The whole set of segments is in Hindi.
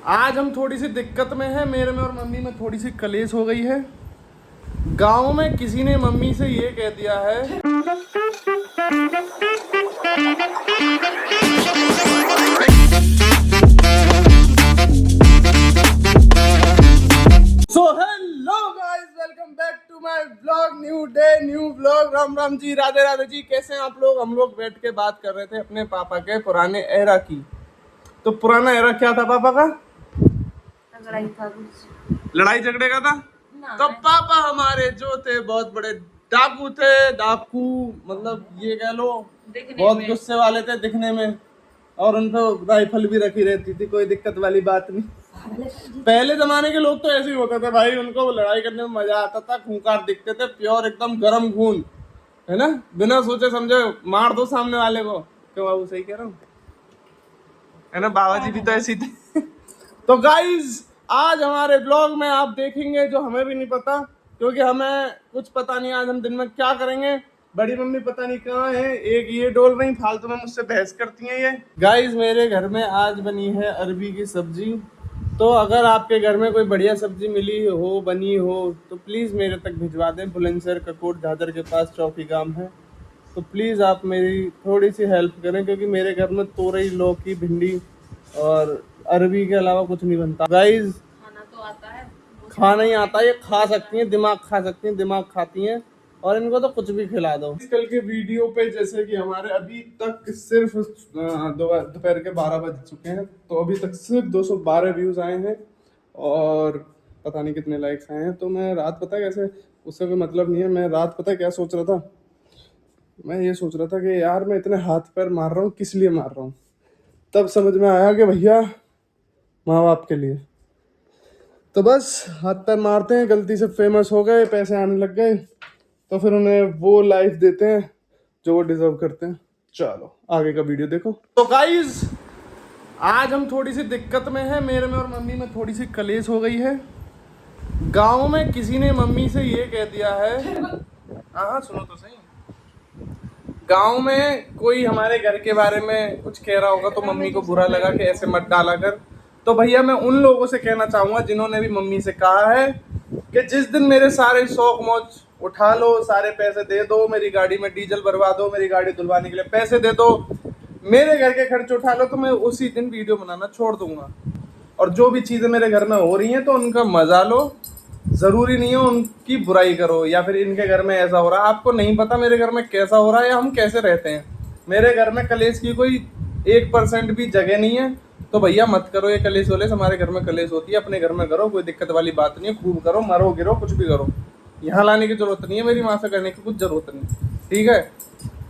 आज हम थोड़ी सी दिक्कत में हैं। मेरे में और मम्मी में थोड़ी सी कलेश हो गई है। गांव में किसी ने मम्मी से ये कह दिया है so hello guys, welcome back to my blog. New day new blog. Ram Ram ji, Radhe Radhe ji. कैसे हैं आप लोग? हम लोग बैठ के बात कर रहे थे अपने पापा के पुराने एरा की। तो पुराना एरा क्या था पापा का? लड़ाई था कुछ। लड़ाई झगड़े का था। तो पापा हमारे जो थे बहुत बड़े डाकू थे। डाकू मतलब ये कह लो बहुत गुस्से वाले थे दिखने में, और उन पे राइफल भी रखी रहती थी। कोई दिक्कत वाली बात नहीं। पहले जमाने के लोग तो ऐसे ही होते थे भाई, उनको लड़ाई करने में मजा आता था। खूंखार दिखते थे, प्योर एकदम गर्म खून, है ना। बिना सोचे समझे मार दो सामने वाले को। क्यों बाबू, सही कह रहा हूँ है ना? बाबा जी भी तो ऐसे ही थे। तो गाइज आज हमारे ब्लॉग में आप देखेंगे जो हमें भी नहीं पता, क्योंकि हमें कुछ पता नहीं आज हम दिन में क्या करेंगे। बड़ी मम्मी पता नहीं कहाँ है, एक ये डोल रही फालतू में मुझसे बहस करती हैं ये। गाइज मेरे घर में आज बनी है अरबी की सब्जी। तो अगर आपके घर में कोई बढ़िया सब्जी मिली हो, बनी हो, तो प्लीज़ मेरे तक भिजवा दें। बुलंदशहर ककोट झादर के पास चौकी गांव है। तो प्लीज़ आप मेरी थोड़ी सी हेल्प करें, क्योंकि मेरे घर में तोरई, लौकी, भिंडी और अरबी के अलावा कुछ नहीं बनता। गाइज खाना तो आता है, खाना ही आता है। ये खा सकती हैं, दिमाग खा सकती हैं, दिमाग खाती हैं, और इनको तो कुछ भी खिला दो। कल के वीडियो पे जैसे कि हमारे अभी तक सिर्फ दोपहर के 12 बज चुके हैं, तो अभी तक सिर्फ 212 व्यूज आए हैं और पता नहीं कितने लाइक्स आए हैं। तो मैं रात पता कैसे, उसका कोई मतलब नहीं है। मैं रात पता क्या सोच रहा था? मैं ये सोच रहा था कि यार मैं इतने हाथ पैर मार रहा हूँ, किस लिए मार रहा हूँ? तब समझ में आया कि भैया माँ बाप के लिए। तो बस हाथ पैर मारते हैं, गलती से फेमस हो गए, पैसे आने लग गए, तो फिर उन्हें वो लाइफ देते हैं जो वो डिजर्व करते हैं। चलो आगे का वीडियो देखो। तो गाइज आज हम थोड़ी सी दिक्कत में हैं। मेरे में और मम्मी में थोड़ी सी कलेश हो गई है। गांव में किसी ने मम्मी से ये कह दिया है, हाँ सुनो तो सही। गांव में कोई हमारे घर के बारे में कुछ कह रहा होगा, तो मम्मी को बुरा लगा कि ऐसे मत डाला कर। तो भैया मैं उन लोगों से कहना चाहूंगा जिन्होंने भी मम्मी से कहा है कि जिस दिन मेरे सारे शौक मौज उठा लो, सारे पैसे दे दो, मेरी गाड़ी में डीजल भरवा दो, मेरी गाड़ी धुलवाने के लिए पैसे दे दो, मेरे घर के खर्च उठा लो, तो मैं उसी दिन वीडियो बनाना छोड़ दूंगा। और जो भी चीजें मेरे घर में हो रही हैं तो उनका मजा लो। जरूरी नहीं है उनकी बुराई करो, या फिर इनके घर में ऐसा हो रहा है। आपको नहीं पता मेरे घर में कैसा हो रहा है या हम कैसे रहते हैं। मेरे घर में कलेश की कोई 1% भी जगह नहीं है। तो भैया मत करो ये कलेश वलेश। हमारे घर में कलेश होती है, अपने घर में करो, कोई दिक्कत वाली बात नहीं है। खूब करो, मरो गिरो, कुछ भी करो। यहाँ लाने की जरूरत नहीं है, मेरी माँ से करने की कुछ जरूरत नहीं। ठीक है,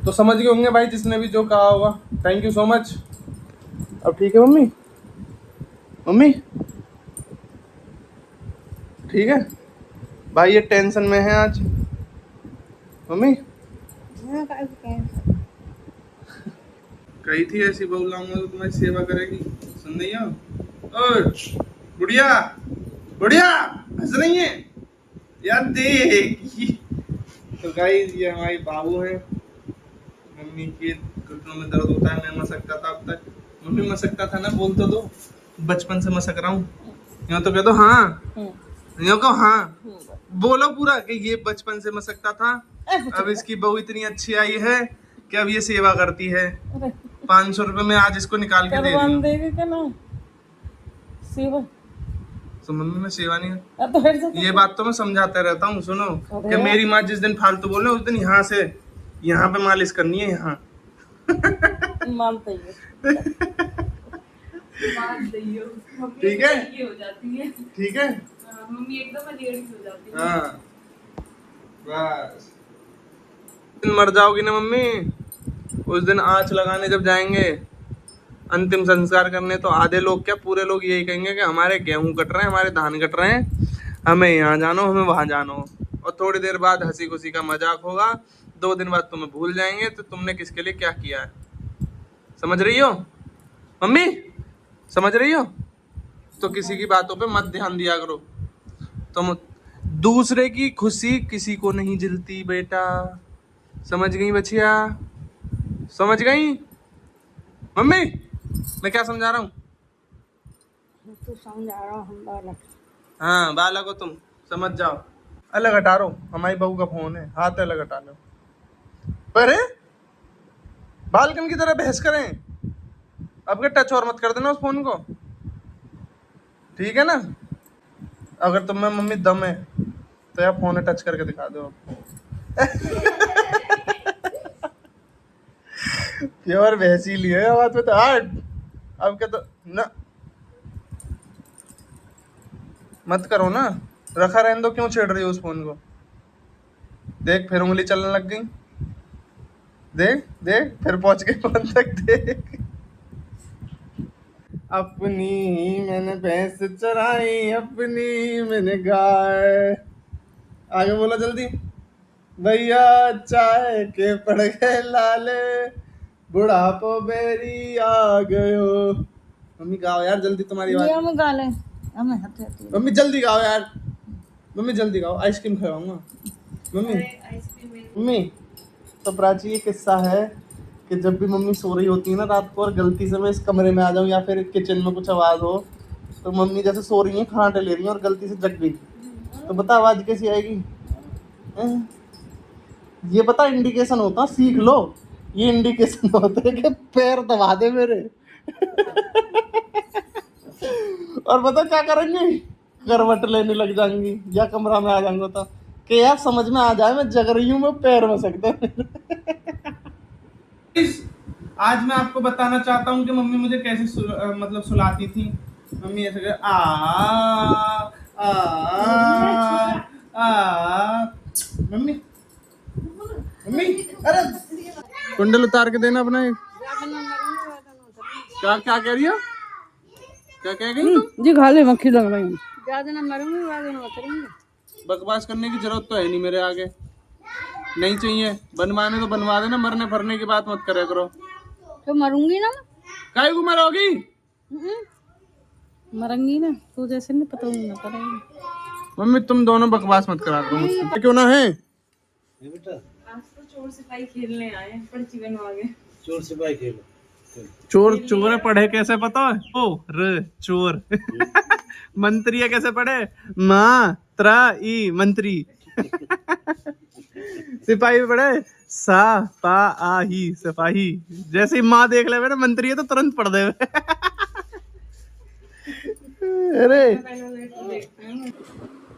तो समझ गए होंगे भाई जिसने भी जो कहा होगा। Thank you so much. अब ठीक है मम्मी? मम्मी ठीक है भाई, ये टेंशन में है आज मम्मी। कही थी ऐसी बहू लाऊंगा तो तुम्हारी सेवा करेगी। सुन रही हो? ओए बुढ़िया, बुढ़िया हंस रही है यार, देगी। तो गाइस ये हमारी बाबू है। मम्मी के घुटनों में दर्द होता है। मैं मसकता था अब तक। मम्मी मसकता था ना, बोल तो दो। बचपन से मसक रहा हूँ। यहाँ तो कह दो हाँ, यहाँ को हाँ बोलो पूरा कि ये बचपन से मसकता था। अब इसकी बहू इतनी अच्छी आई है कि अब ये सेवा करती है। 500 रुपए में आज इसको निकाल के दे रही। सेवा तो मम्मी में सेवा नहीं है, ये बात तो मैं समझाता रहता हूँ। सुनो कि मेरी माँ जिस दिन फालतू बोले उस दिन यहाँ से यहाँ पे मालिश करनी है। यहाँ मानते ही ठीक है, हो जाती है। ठीक है मम्मी एकदम लेडी हो जाती है। हाँ बस। मर जाओगी ना मम्मी, उस दिन आँच लगाने जब जाएंगे अंतिम संस्कार करने, तो आधे लोग क्या पूरे लोग यही कहेंगे कि हमारे गेहूं कट रहे हैं, हमारे धान कट रहे हैं, हमें यहाँ जानो, हमें वहां जानो। और थोड़ी देर बाद हंसी खुशी का मजाक होगा। 2 दिन बाद तुम्हें भूल जाएंगे तो तुमने किसके लिए क्या किया है। समझ रही हो मम्मी? समझ रही हो? तो किसी की बातों पे मत ध्यान दिया करो। तुम दूसरे की खुशी किसी को नहीं जिलती बेटा। समझ गई बच्चिया? समझ गई मम्मी मैं क्या समझा रहा हूँ? तू समझा रहा हम बालक। हाँ बालक हो तुम, समझ जाओ। अलग हटा रो, हमारी बहू का फोन है, हाथ अलग हटा लो। पर बालकन की तरह बहस करें, अब के टच और मत कर देना उस फोन को, ठीक है ना। अगर तुम में मम्मी दम है तो यार फोन टच करके दिखा दो। प्योर भैंसी लिए बात में तो हट। अब क्या तो ना मत करो ना, रखा रहने दो, क्यों छेड़ रही हो उस फोन को। देख फिर उंगली चलने लग गई, देख देख फिर पहुंच गई फोन तक, देख। अपनी ही मैंने भैंस चराई, अपनी मैंने गाय। आगे बोलो जल्दी। भैया चाय के पड़ गए लाले, बुढ़ापो बेरी आ गयो। मम्मी गाओ यार जल्दी, तुम्हारी ये आवाज। हम गा लें, हमें हाथ आती मम्मी जल्दी गाओ यार, मम्मी जल्दी गाओ, आइसक्रीम खिलाऊंगा मम्मी। मम्मी तो प्राची ये किस्सा है कि जब भी मम्मी सो रही होती है ना रात को, और गलती से मैं इस कमरे में आ जाऊं या फिर किचन में कुछ आवाज हो, तो मम्मी जैसे सो रही है खराटे ले रही है और गलती से जग गई, तो बता आवाज कैसी आएगी। हैं? ये पता इंडिकेशन होता, सीख लो, ये इंडिकेशन होता है कि पैर दबा दे मेरे। और पता क्या करेंगे, करवट लेने लग जाएंगी या कमरा में आ जाऊंगा तो, कि यार समझ में आ जाए मैं जग रही हूँ, मैं पैर में सकता है। आज मैं आपको बताना चाहता हूँ कि मम्मी मुझे कैसे मतलब सुलाती थी। मम्मी ऐसे कर आ आ मम्मी मम्मी अरे कुंडल उतार के देना अपना। क्या क्या कह रही हो, क्या कह गई तुम। जी खा ले, मक्खी लग रही है। ज्यादा ना मरूंगी, ज्यादा ना उतरूंगी। बकवास करने की जरूरत तो है नहीं मेरे आगे, नहीं चाहिए बनवाने तो बनवा देना, मरने फरने की बात मत करे करो। तो मरूंगी ना, काहे को मरोगी। मरूंगी ना, तू जैसे नहीं पता ना करेंगे। मम्मी तुम दोनों बकवास मत करा करो मुझसे, क्यों ना है। आज तो चोर सिपाही खेलने आए हैं, पर्ची बनवा के। चोर सिपाही खेलो। चोर चोर पढ़े कैसे पता है, ओ र चोर। मंत्री है कैसे पढ़े, मात्रा ई मंत्री। सिपाही पढ़े सा पा आ ही सिपाही, जैसे ही माँ देख ले ना मंत्री है तो तुरंत पढ़ दे। अरे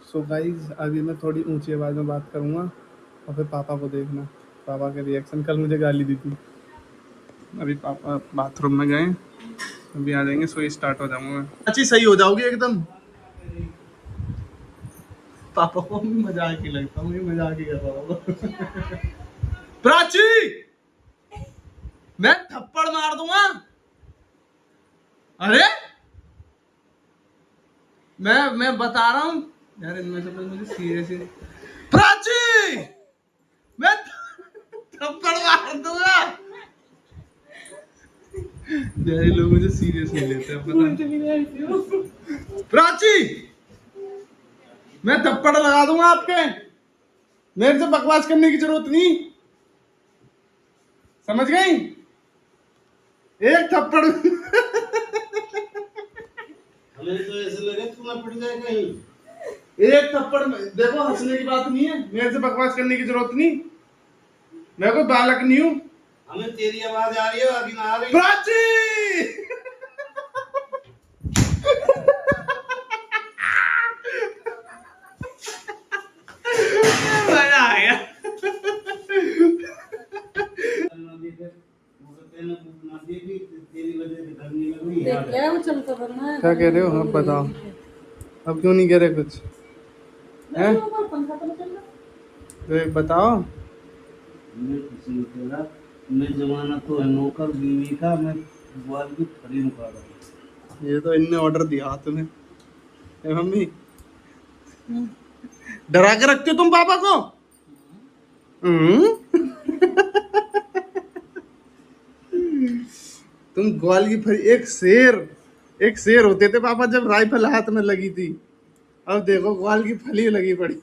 सो गाइस अभी मैं थोड़ी ऊंची आवाज में बात करूंगा और फिर पापा को देखना, पापा के रिएक्शन। कल मुझे गाली दी थी, अभी पापा बाथरूम में गए, अभी आ जाएंगे, सो स्टार्ट हो जाऊंगा मैं। अच्छी सही हो जाओगी एकदम। पापा को मजाक ही लगता हूँ, मजाक ही कर रहा हूँ। प्राची मैं थप्पड़ मार दूंगा। अरे मैं बता रहा हूँ यार, इनमें से मुझे सीरियसली प्राची मैं थप्पड़ मार दूंगा। यार ये लोग मुझे सीरियस नहीं लेते हैं पता। प्राची मैं थप्पड़ लगा दूंगा आपके, मेरे से बकवास करने की जरूरत नहीं, समझ गई। एक थप्पड़। हमें तो ऐसे लगे तू ना पड़ जाए कहीं। एक थप्पड़ देखो, हंसने की बात नहीं है, मेरे से बकवास करने की जरूरत नहीं, मैं कोई बालक नहीं हूँ। हमें तेरी आवाज आ रही है, अभी ना आ रही। प्राची मजा आ गया। तेरी वजह से घर नहीं लग रही है। क्या वो चलता था, क्या कह रहे हो, अब बताओ, अब क्यों नहीं कह रहे कुछ हैं, पंखा तो चल रहा। तो बताओ। मैं कुछ नहीं कह रहा, मैं जमाना तो है नौकर बीवी का, मैं ग्वाल की फरी मुका रहा हूँ। ये तो इनने ऑर्डर दिया तुम्हें, ए मम्मी डरा के रखते हो तुम पापा को। तुम ग्वाल की फरी, एक शेर होते थे पापा जब राइफल हाथ में लगी थी, अब देखो ग्वाल की फली लगी पड़ी।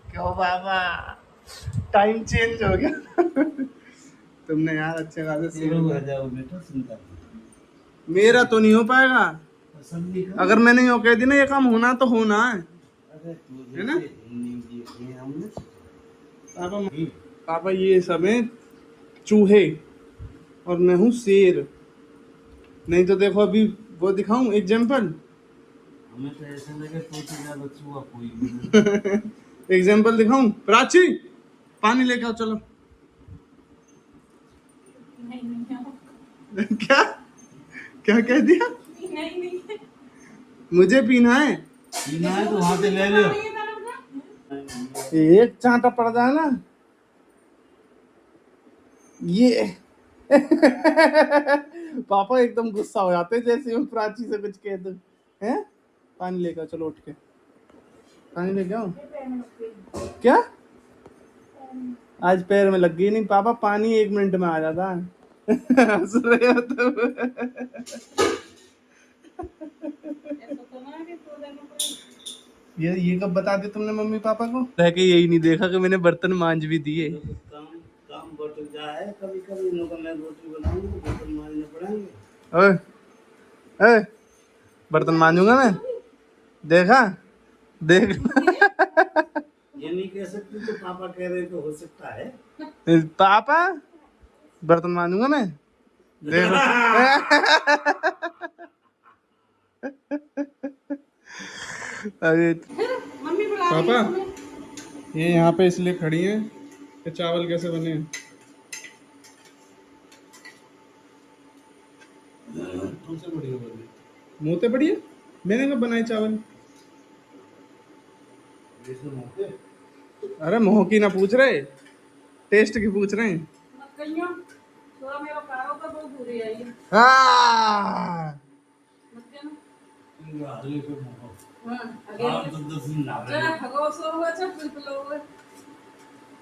क्यों पापा, टाइम चेंज हो गया। तुमने यार अच्छे खासे तेरे को आ जाओ बेटा, चिंता नहीं। मेरा तो नहीं हो पाएगा। तसल्ली कर। अगर मैंने यूँ कह दी ना ये काम होना तो होना है। अरे तू है ना? हिंदी देखी है हमने। पापा पापा ये सब है चूहे और मैं हूँ शेर। नहीं तो देखो अभी वो दिखाऊं एग्जाम्पल। हमें तो ऐसे लगे तो ज्यादा चूहा कोई भी एग्जाम्पल दिखाऊं। प्राची पानी लेके आओ चलो। नहीं नहीं क्या क्या कह दिया? नहीं नहीं मुझे पीना है। पीना है तो वहां से ले लो। एक चांटा पड़ जाए ना ये पापा एकदम गुस्सा हो जाते जैसे मैं प्राची से कुछ कह दूं। हैं पानी लेकर चलो उठ के पानी लेके आओ। क्या आज पैर में लग गई? नहीं पापा पानी 1 मिनट में आ जाता है। हंस रहे हो तुम। ये कब बता दिया तुमने मम्मी पापा को? रह के यही नहीं देखा कि मैंने बर्तन मांज भी दिए। काम काम बढ़ जाए कभी कभी इन लोगों मैं रोटी बनाऊंगी बर्तन मांजने पड़ेंगे। ओए ओए बर्तन मांजूंगा मैं। देखा देख ये नहीं कह सकती तो पापा कह रहे तो हो सकता है। पापा बर्तन मांजूंगा मैं। देखो अरे मम्मी बुला रही पापा है तुम्हें। ये यहाँ पे इसलिए खड़ी हैं कि चावल कैसे बने हैं। तुमसे बढ़िया बनी। मुँह पे बढ़िया मैंने कब बनाए चावल? जैसे मौके अरे मुँह की ना पूछ रहे टेस्ट की पूछ रहे हैं। मत कहियो थोड़ा मेरा कारो का बहुत बुरी आई है हाँ मत कहना। आगे पे मौका हां आप आगे तो 10 दिन ना जरा खगोसो हुआ अच्छा पिलपिलो हुआ।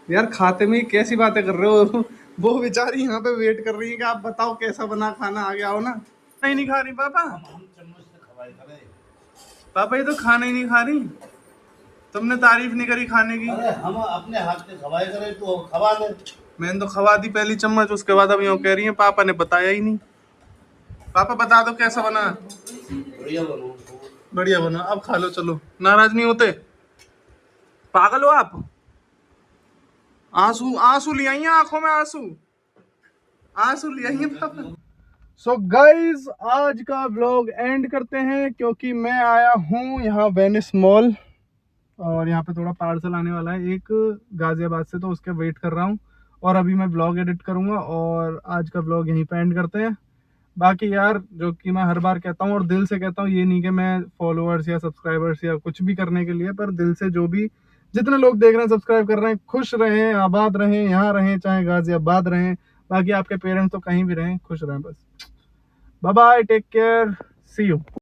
यार खाते में कैसी बातें कर रहे हो? वो बेचारी यहाँ पे वेट कर रही है कि आप बताओ कैसा बना खाना। आगे आओ ना। नहीं नहीं खा रही पापा। हम चम्मच से खवाई करे। पापा ये तो खाना ही नहीं खा रही। तुमने तारीफ नहीं करी खाने की। अरे हम अपने हाथ से खवाई करे तो खवा ले। मैंने तो खवा दी पहली चम्मच उसके बाद अब यूँ कह रही है पापा ने बताया ही नहीं। पापा बता दो कैसा बना। बढ़िया बनो। बढ़िया बना। अब खा लो चलो नाराज नहीं होते। पागल हो आप? आंसू आंसू ले आई हैं आंखों में आंसू आंसू ले आई हैं पापा। सो गाइज आज का व्लॉग एंड करते हैं क्योंकि मैं आया हूँ यहाँ वेनिस मॉल और यहाँ पे थोड़ा पार्सल आने वाला है एक गाजियाबाद से तो उसके वेट कर रहा हूँ और अभी मैं व्लॉग एडिट करूँगा और आज का व्लॉग यहीं पे एंड करते हैं। बाकी यार जो कि मैं हर बार कहता हूँ और दिल से कहता हूँ ये नहीं कि मैं फॉलोअर्स या सब्सक्राइबर्स या कुछ भी करने के लिए पर दिल से जो भी जितने लोग देख रहे हैं सब्सक्राइब कर रहे हैं खुश रहें आबाद रहें यहाँ रहें चाहे गाजियाबाद रहें। बाकी आपके पेरेंट्स तो कहीं भी रहें खुश रहें बस। Bye bye take care see you.